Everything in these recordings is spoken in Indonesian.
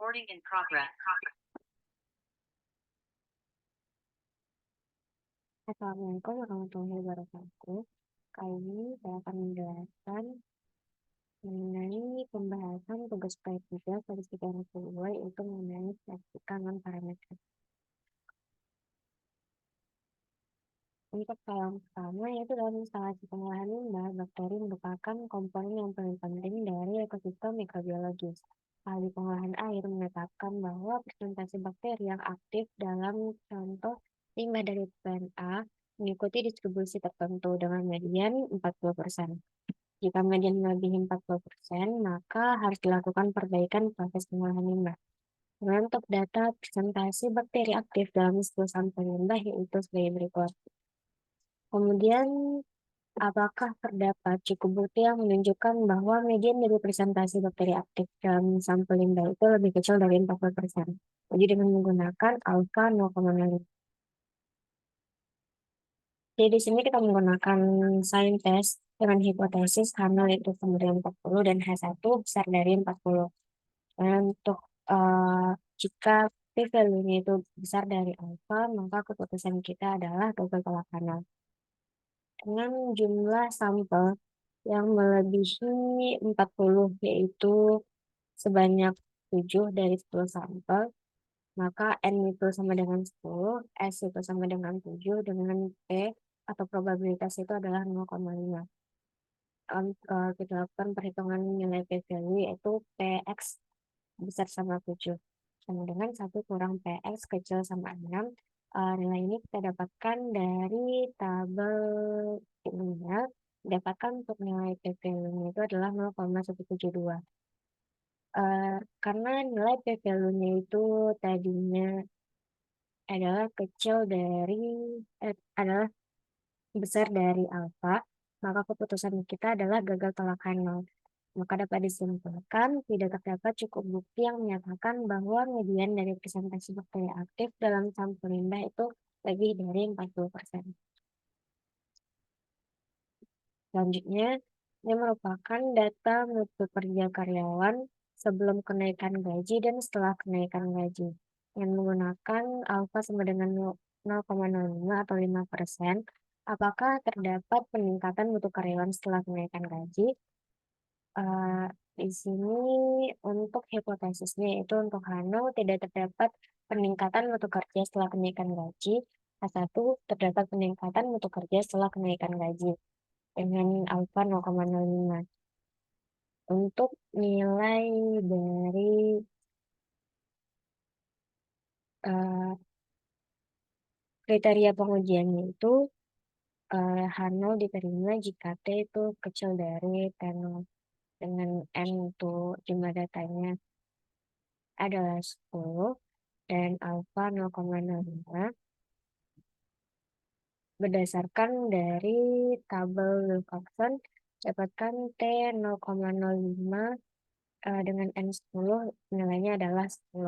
Recording in progress. Assalamualaikum warahmatullahi wabarakatuh. Kali ini saya akan menjelaskan mengenai pembahasan tugas proyek 3 statistika yang kedua, yaitu mengenai statistika non-parameter. Untuk yang pertama, yaitu dalam instalasi pengolahan limbah, bakteri merupakan komponen yang paling penting dari ekosistem mikrobiologis. Ahli pengolahan air menetapkan bahwa presentasi bakteri yang aktif dalam contoh limbah dari PNA mengikuti distribusi tertentu dengan median 40%. Jika median melebihi 40%, maka harus dilakukan perbaikan proses pengolahan limbah. Untuk data presentasi bakteri aktif dalam 10 sampel limbah yaitu sebagai berikut. Kemudian, apakah terdapat cukup bukti yang menunjukkan bahwa median dari presentasi bakteri aktif dalam sampel limbah itu lebih kecil dari 40%? Jadi dengan menggunakan alfa 0,05. Jadi di sini kita menggunakan sign test dengan hipotesis H0 itu sama dengan 40 dan H1 besar dari 40. Dan untuk jika p-value-nya itu besar dari alfa, maka keputusan kita adalah gagal tolak kanal. Dengan jumlah sampel yang melebihi 40, yaitu sebanyak 7 dari 10 sampel, maka N itu sama dengan 10, S itu sama dengan 7, dengan P atau probabilitas itu adalah 0,5. Kita lakukan perhitungan nilai p-value yaitu Px besar sama 7. Sama dengan 1 kurang Px kecil sama 6. Nilai ini kita dapatkan dari tabel ini. Dapatkan untuk nilai p-value-nya itu adalah 0,172. Karena nilai p-value-nya itu tadinya adalah adalah besar dari alfa, maka keputusan kita adalah gagal tolak kanal. Maka dapat disimpulkan tidak terdapat cukup bukti yang menyatakan bahwa median dari presentasi bakteri aktif dalam sampel limbah itu lebih dari 40%. Selanjutnya, ini merupakan data mutu kerja karyawan sebelum kenaikan gaji dan setelah kenaikan gaji. Dengan menggunakan alfa sama dengan 0,05 atau 5%, apakah terdapat peningkatan mutu karyawan setelah kenaikan gaji? Di sini untuk hipotesisnya yaitu untuk H0 tidak terdapat peningkatan mutu kerja setelah kenaikan gaji. H1 terdapat peningkatan mutu kerja setelah kenaikan gaji dengan alfa 0,05. Untuk nilai dari kriteria pengujiannya itu H0 diterima jika T itu kecil dari T0 dengan N untuk jumlah datanya adalah 10 dan alfa 0,05 berdasarkan dari tabel Wilcoxon dapatkan T 0,05 dengan N10 nilainya adalah 10.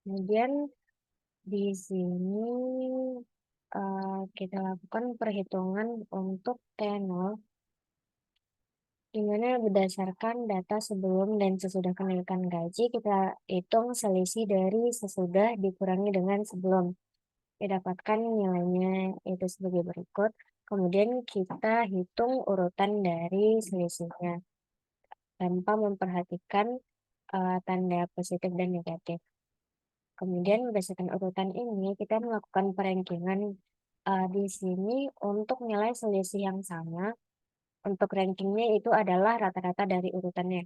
Kemudian di sini kita lakukan perhitungan untuk T0 di mana berdasarkan data sebelum dan sesudah kenaikan gaji kita hitung selisih dari sesudah dikurangi dengan sebelum. Didapatkan nilainya itu sebagai berikut. Kemudian kita hitung urutan dari selisihnya tanpa memperhatikan tanda positif dan negatif. Kemudian berdasarkan urutan ini kita melakukan perankingan di sini untuk nilai selisih yang sama. Untuk rankingnya itu adalah rata-rata dari urutannya.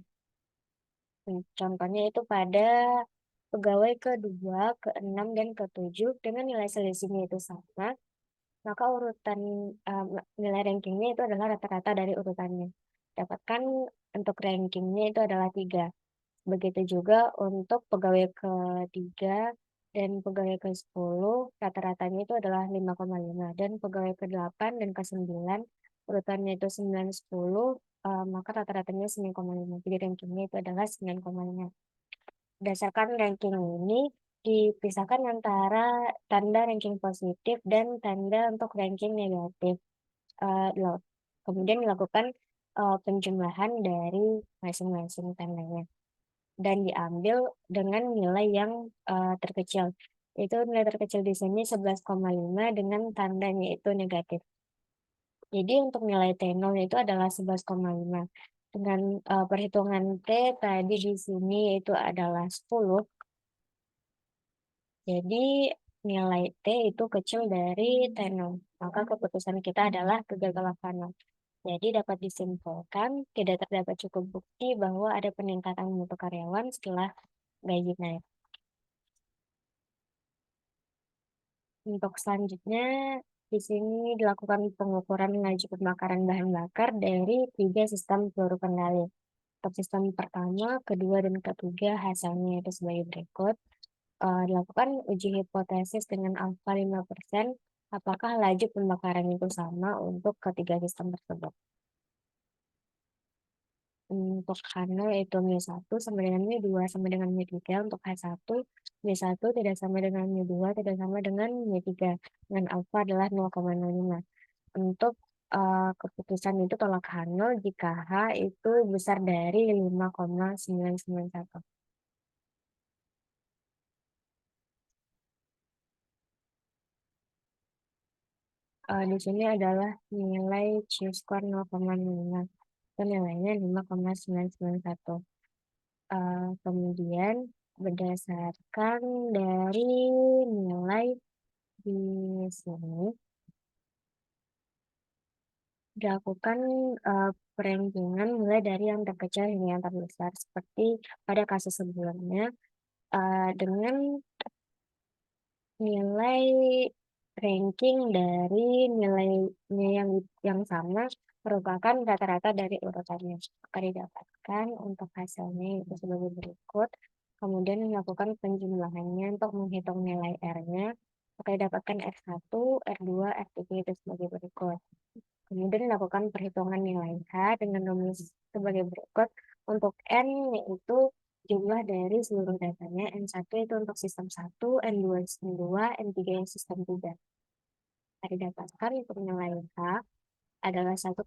Contohnya itu pada pegawai kedua, ke-6, dan ke-7 dengan nilai selisihnya itu sama, maka urutan nilai rankingnya itu adalah rata-rata dari urutannya. Dapatkan untuk rankingnya itu adalah 3. Begitu juga untuk pegawai ke-3 dan pegawai ke-10, rata-ratanya itu adalah 5,5. Dan pegawai ke-8 dan ke-9, urutannya itu 9, 10, maka rata-ratanya 9,5. Jadi rankingnya itu adalah 9,5. Berdasarkan ranking ini, dipisahkan antara tanda ranking positif dan tanda untuk ranking negatif. Kemudian dilakukan penjumlahan dari masing-masing tandanya. dan diambil dengan nilai yang, terkecil. Itu nilai terkecil di sini 11,5 dengan tandanya itu negatif. Jadi untuk nilai T0 itu adalah 11,5. Dengan, perhitungan T tadi di sini itu adalah 10, jadi nilai T itu kecil dari T0. Maka keputusan kita adalah kegagalan panen. Jadi dapat disimpulkan tidak terdapat cukup bukti bahwa ada peningkatan mutu karyawan setelah gaji naik. Untuk selanjutnya, di sini dilakukan pengukuran laju pembakaran bahan bakar dari 3 sistem peluru kendali. Untuk sistem pertama, kedua, dan ketiga hasilnya itu sebagai berikut. Dilakukan uji hipotesis dengan alfa 5%, apakah laju pembakaran itu sama untuk ketiga sistem tersebut. Untuk Hana itu Mi 1 sama dengan Mi 2 sama dengan Mi 3. Untuk H1, Mi 1 tidak sama dengan Mi 2 tidak sama dengan Mi 3. Dan alfa adalah 0,05. Untuk keputusan itu tolak Hana jika H itu besar dari 5,991. Di sini adalah nilai Chi-square 0,5. Itu nilainya 5,991. Kemudian berdasarkan dari nilai di sini dilakukan, perankingan mulai dari yang terkecil hingga yang terbesar seperti pada kasus sebelumnya, dengan nilai ranking dari nilainya yang sama merupakan rata-rata dari urutannya. Maka didapatkan untuk hasilnya itu sebagai berikut. Kemudian melakukan penjumlahannya untuk menghitung nilai R-nya. Maka didapatkan R1, R2, R3 itu sebagai berikut. Kemudian dilakukan perhitungan nilai H dengan rumus sebagai berikut. Untuk N yaitu jumlah dari seluruh datanya, N1 itu untuk sistem 1, N2 sistem 2, N3 yang sistem 3. Tadi dapatkan untuk nilai H adalah 1,66.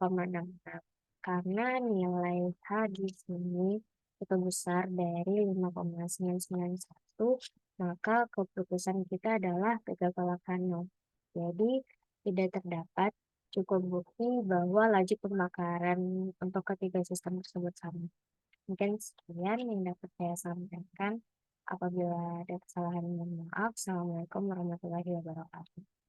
Karena nilai H di sini itu besar dari 5,991, maka keputusan kita adalah kegagalan nol. Jadi tidak terdapat cukup bukti bahwa laju pembakaran untuk ketiga sistem tersebut sama. Mungkin sekian yang dapat saya sampaikan. Apabila ada kesalahan, mohon maaf. Assalamualaikum warahmatullahi wabarakatuh.